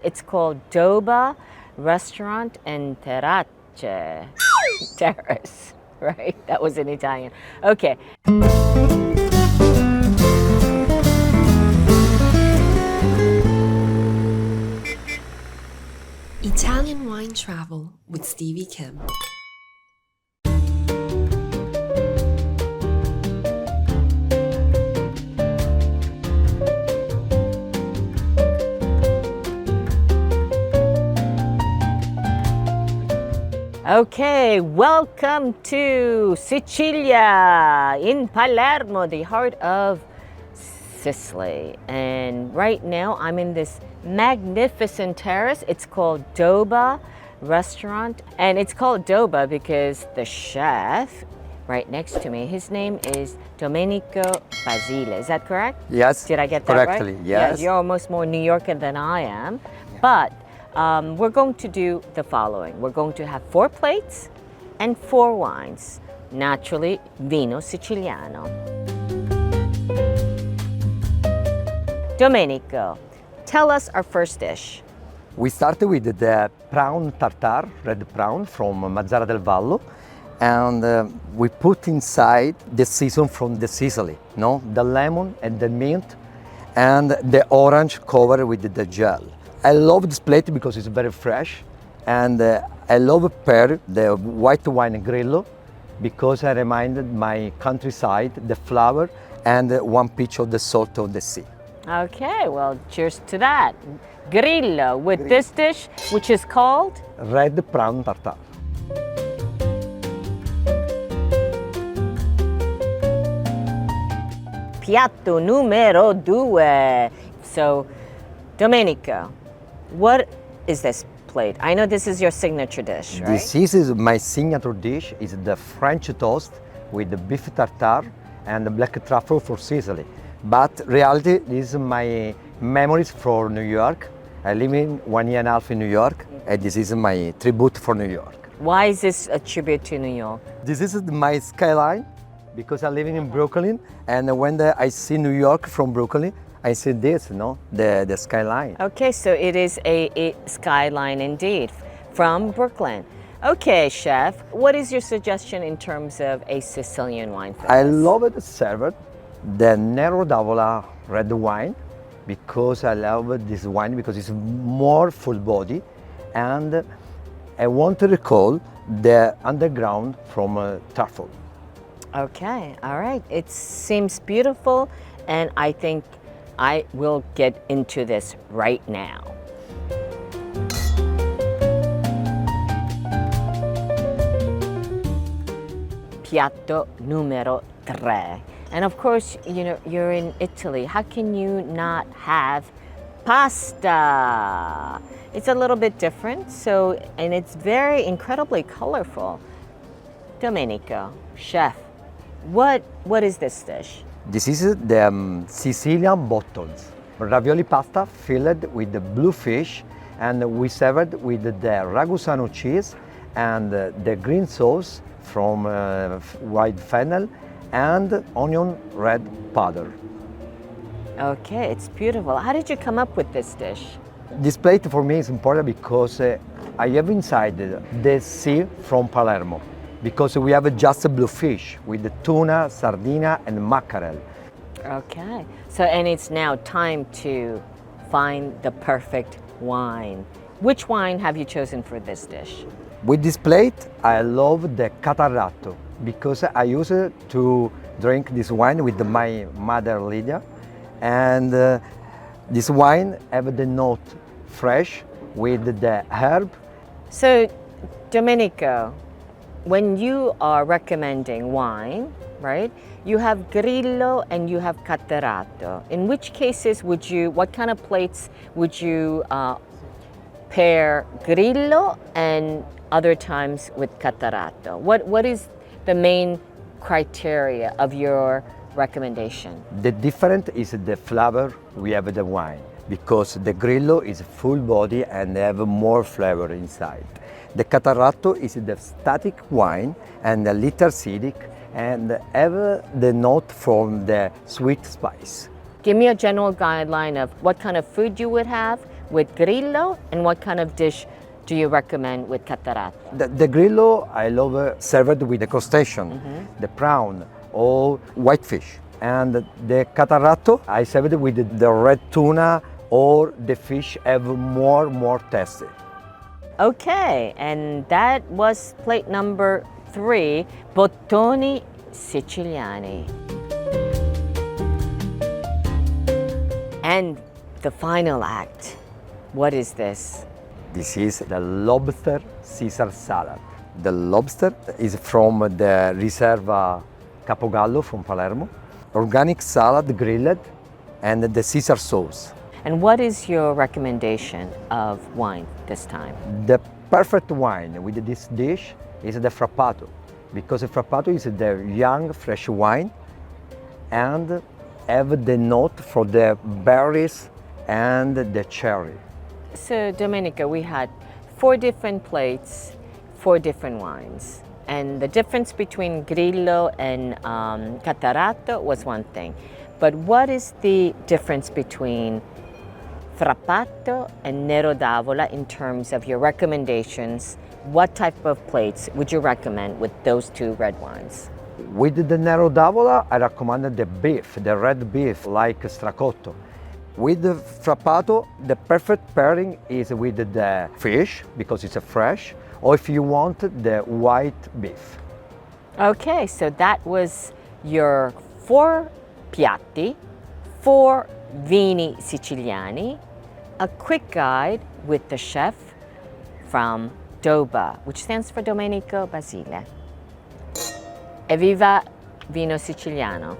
It's called Doba Restaurant and Terrace. Terrace, right? That was in Italian. Okay. Italian Wine Travel with Stevie Kim. Okay, welcome to Sicilia in Palermo, the heart of Sicily. And right now I'm in this magnificent terrace. It's called Doba Restaurant. And it's called Doba because the chef right next to me, his name is Domenico Basile. Is that correct? Yes. Did I get that correctly, right? yes. You're almost more New Yorker than I am. But we're going to do the following. We're going to have 4 plates and 4 wines. Naturally, vino siciliano. Domenico, tell us our first dish. We started with the prawn tartare, red prawn from Mazzara del Vallo, and we put inside the season from the Sicily, no? The lemon and the mint and the orange covered with the gel. I love this plate because it's very fresh, and I love pair the white wine Grillo because I reminded my countryside, the flower, and one pinch of the salt of the sea. Okay, well, cheers to that. Grillo with this dish, which is called? Red prawn tartare. Piatto numero 2. So, Domenico, what is this plate? I know this is your signature dish, right? This is my signature dish. Is the French toast with the beef tartare and the black truffle for Sicily. But reality this is my memories for New York. I live in 1.5 years in New York, and this is my tribute for New York. Why is this a tribute to New York? This is my skyline because I'm living in Brooklyn, and when I see New York from Brooklyn, I see this, the skyline. Okay, so it is a skyline indeed from Brooklyn. Okay, chef, what is your suggestion in terms of a Sicilian wine for I us? love it served the Nero d'Avola red wine because I love this wine because it's more full body, and I want to recall the underground from truffle. Okay, all right. It seems beautiful, and I think I will get into this right now. Piatto numero 3. And of course, you know, you're in Italy. How can you not have pasta? It's a little bit different, and it's very incredibly colorful. Domenico, chef, what is this dish? This is the Sicilian Buttons, ravioli pasta filled with the blue fish, and we served with the Ragusano cheese and the green sauce from white fennel and onion red powder. Okay, it's beautiful. How did you come up with this dish? This plate for me is important because I have inside the sea from Palermo, because we have just a blue fish with the tuna, sardina, and mackerel. Okay, so and it's now time to find the perfect wine. Which wine have you chosen for this dish? With this plate, I love the Catarratto because I used to drink this wine with my mother Lydia, and this wine have the note fresh with the herb. So, Domenico, when you are recommending wine, right, you have Grillo and you have Catarratto. In which cases what kind of plates would you pair Grillo and other times with Catarratto? What is the main criteria of your recommendation? The difference is the flavor we have the wine, because the Grillo is full body and have more flavor inside. The Catarratto is the static wine and a little acidic and have the note from the sweet spice. Give me a general guideline of what kind of food you would have with Grillo, and what kind of dish do you recommend with Catarratto? The Grillo, I love served with the crustacean, the prawn or whitefish. And the Catarratto, I served with the red tuna or the fish have more tasty. Okay, and that was plate number 3, bottoni siciliani. And the final act, what is this? This is the lobster Caesar salad. The lobster is from the Riserva Capogallo from Palermo. Organic salad grilled and the Caesar sauce. And what is your recommendation of wine this time? The perfect wine with this dish is the Frappato, because the Frappato is the young fresh wine and have the note for the berries and the cherry. So Domenico, we had 4 different plates, 4 different wines. And the difference between Grillo and Catarratto was one thing. But what is the difference between Frappato and Nero d'Avola in terms of your recommendations? What type of plates would you recommend with those 2 red wines? With the Nero d'Avola, I recommend the beef, the red beef, like stracotto. With the Frappato, the perfect pairing is with the fish, because it's a fresh, or if you want, the white beef. Okay, so that was your 4 piatti, 4 vini siciliani, a quick guide with the chef from Doba, which stands for Domenico Basile. Evviva Vino Siciliano!